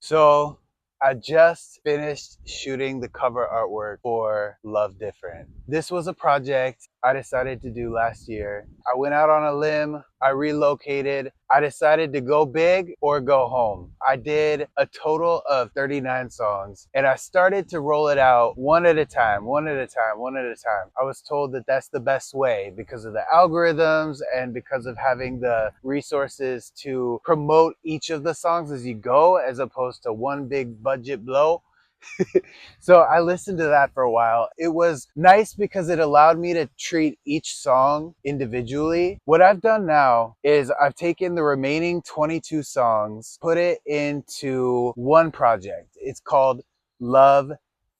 So I just finished shooting the cover artwork for Love Different. This was a project I decided to do last year. I went out on a limb, I relocated, I decided to go big or go home. I did a total of 39 songs and I started to roll it out one at a time, one at a time, one at a time. I was told that that's the best way because of the algorithms and because of having the resources to promote each of the songs as you go, as opposed to one big budget blow. So I listened to that for a while. It was nice because it allowed me to treat each song individually. What I've done now is I've taken the remaining 22 songs, put it into one project. It's called Love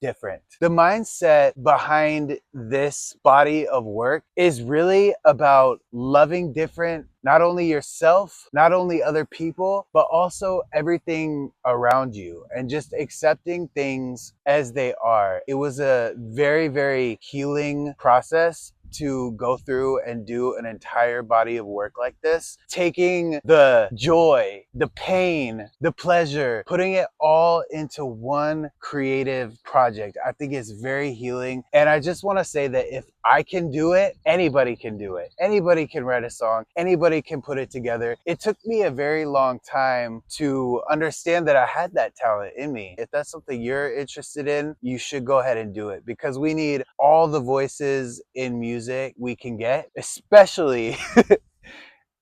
Different. The mindset behind this body of work is really about loving different, not only yourself, not only other people, but also everything around you and just accepting things as they are. It was a very, very healing process to go through and do an entire body of work like this, taking the joy, the pain, the pleasure, putting it all into one creative project. I think it's very healing. And I just want to say that if I can do it, anybody can do it. Anybody can write a song, anybody can put it together. It took me a very long time to understand that I had that talent in me. If that's something you're interested in, you should go ahead and do it because we need all the voices in music we can get, especially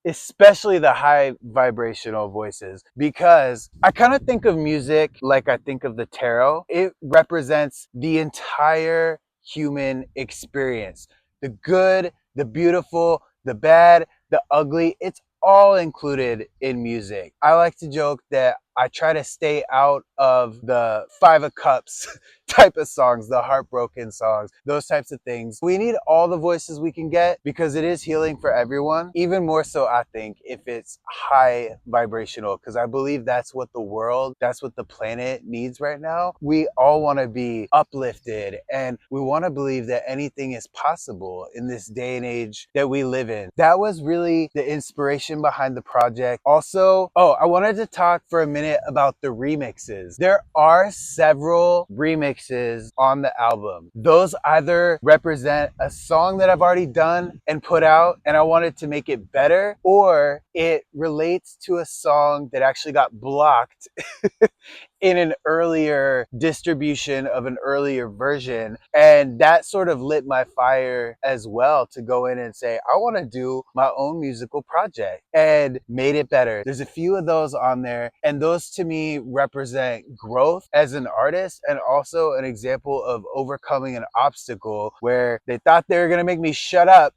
especially the high vibrational voices, because I kind of think of music like I think of the tarot. It represents the entire human experience, the good, the beautiful, the bad, the ugly. It's all included in music. I like to joke that I try to stay out of the Five of Cups type of songs, the heartbroken songs, those types of things. We need all the voices we can get because it is healing for everyone. Even more so, I think, if it's high vibrational, because I believe that's what the world, that's what the planet needs right now. We all want to be uplifted and we want to believe that anything is possible in this day and age that we live in. That was really the inspiration behind the project. Also, I wanted to talk for a minute about the remixes. There are several remixes on the album. Those either represent a song that I've already done and put out and I wanted to make it better, or it relates to a song that actually got blocked in an earlier distribution of an earlier version. And that sort of lit my fire as well to go in and say, I want to do my own musical project and made it better. There's a few of those on there. And those to me represent growth as an artist and also an example of overcoming an obstacle where they thought they were going to make me shut up,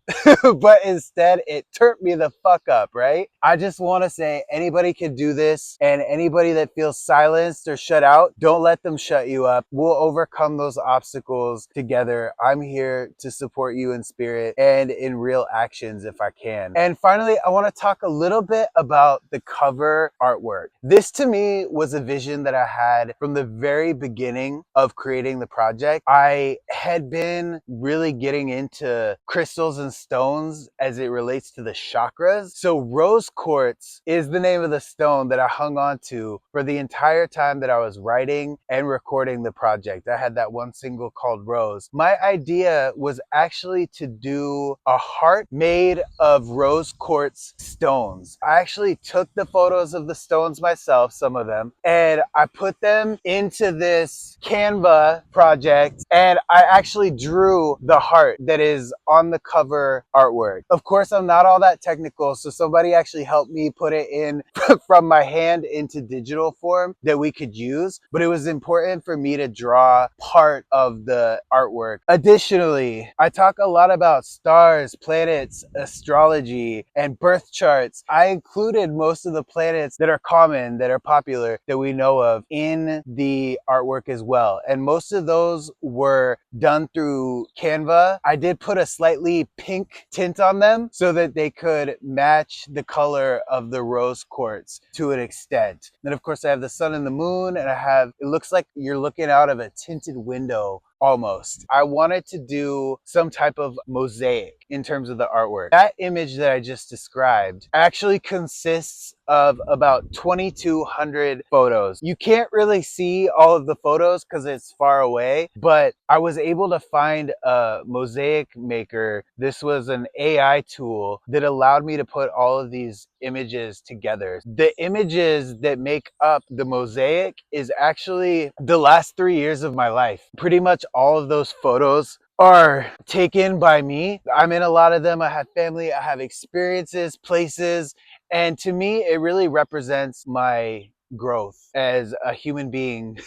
but instead it turned me the fuck up, right? I just want to say anybody can do this, and anybody that feels silenced or shut out, don't let them shut you up. We'll overcome those obstacles together. I'm here to support you in spirit and in real actions if I can. And finally, I want to talk a little bit about the cover artwork. This to me was a vision that I had from the very beginning of creating the project. I had been really getting into crystals and stones as it relates to the chakras. So rose quartz is the name of the stone that I hung on to for the entire time that I was writing and recording the project. I had that one single called Rose. My idea was actually to do a heart made of rose quartz stones. I actually took the photos of the stones myself, some of them, and I put them into this Canva project, and I actually drew the heart that is on the cover artwork. Of course, I'm not all that technical, so somebody actually helped me put it in from my hand into digital form that we could use, but it was important for me to draw part of the artwork. Additionally, I talk a lot about stars, planets, astrology, and birth charts. I included most of the planets that are common, that are popular, that we know of in the artwork as well. And most of those were done through Canva. I did put a slightly pink tint on them so that they could match the color of the rose quartz to an extent. Then of course I have the sun and the moon, and I have, it looks like you're looking out of a tinted window almost. I wanted to do some type of mosaic in terms of the artwork. That image that I just described actually consists of about 2,200 photos. You can't really see all of the photos because it's far away, but I was able to find a mosaic maker. This was an AI tool that allowed me to put all of these images together. The images that make up the mosaic is actually the last 3 years of my life. Pretty much all of those photos are taken by me. I'm in a lot of them. I have family, I have experiences, places, and to me, it really represents my growth as a human being,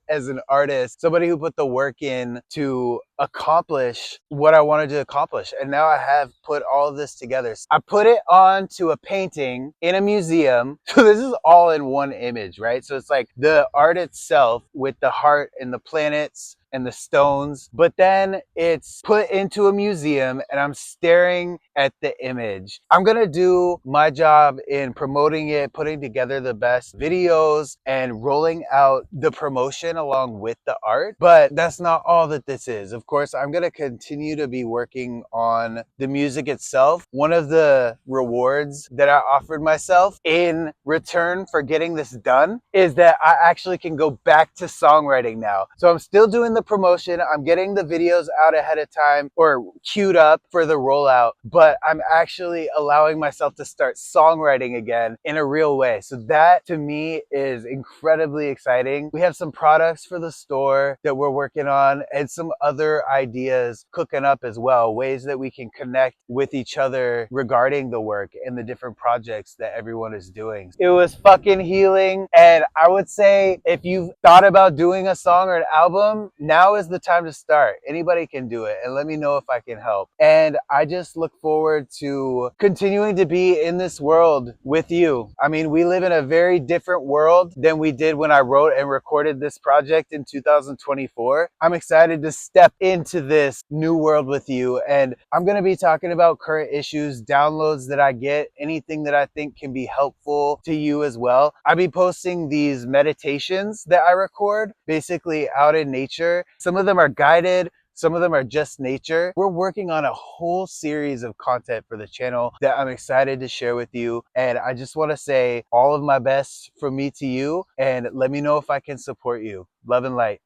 as an artist, somebody who put the work in to accomplish what I wanted to accomplish. And now I have put all of this together. I put it onto a painting in a museum. So this is all in one image, right? So it's like the art itself with the heart and the planets and the stones, but then it's put into a museum and I'm staring at the image. I'm gonna do my job in promoting it, putting together the best videos and rolling out the promotion along with the art. But that's not all that this is. Of course, I'm gonna continue to be working on the music itself. One of the rewards that I offered myself in return for getting this done is that I actually can go back to songwriting now. So I'm still doing the promotion. I'm getting the videos out ahead of time or queued up for the rollout, but I'm actually allowing myself to start songwriting again in a real way. So that to me is incredibly exciting. We have some products for the store that we're working on and some other ideas cooking up as well, ways that we can connect with each other regarding the work and the different projects that everyone is doing. It was fucking healing, and I would say if you've thought about doing a song or an album, now is the time to start. Anybody can do it, and let me know if I can help. And I just look forward to continuing to be in this world with you. I mean, we live in a very different world than we did when I wrote and recorded this project in 2024. I'm excited to step into this new world with you, and I'm going to be talking about current issues, downloads that I get, anything that I think can be helpful to you as well. I'll be posting these meditations that I record basically out in nature. Some of them are guided, some of them are just nature. We're working on a whole series of content for the channel that I'm excited to share with you. And I just want to say all of my best from me to you, and let me know if I can support you. Love and light.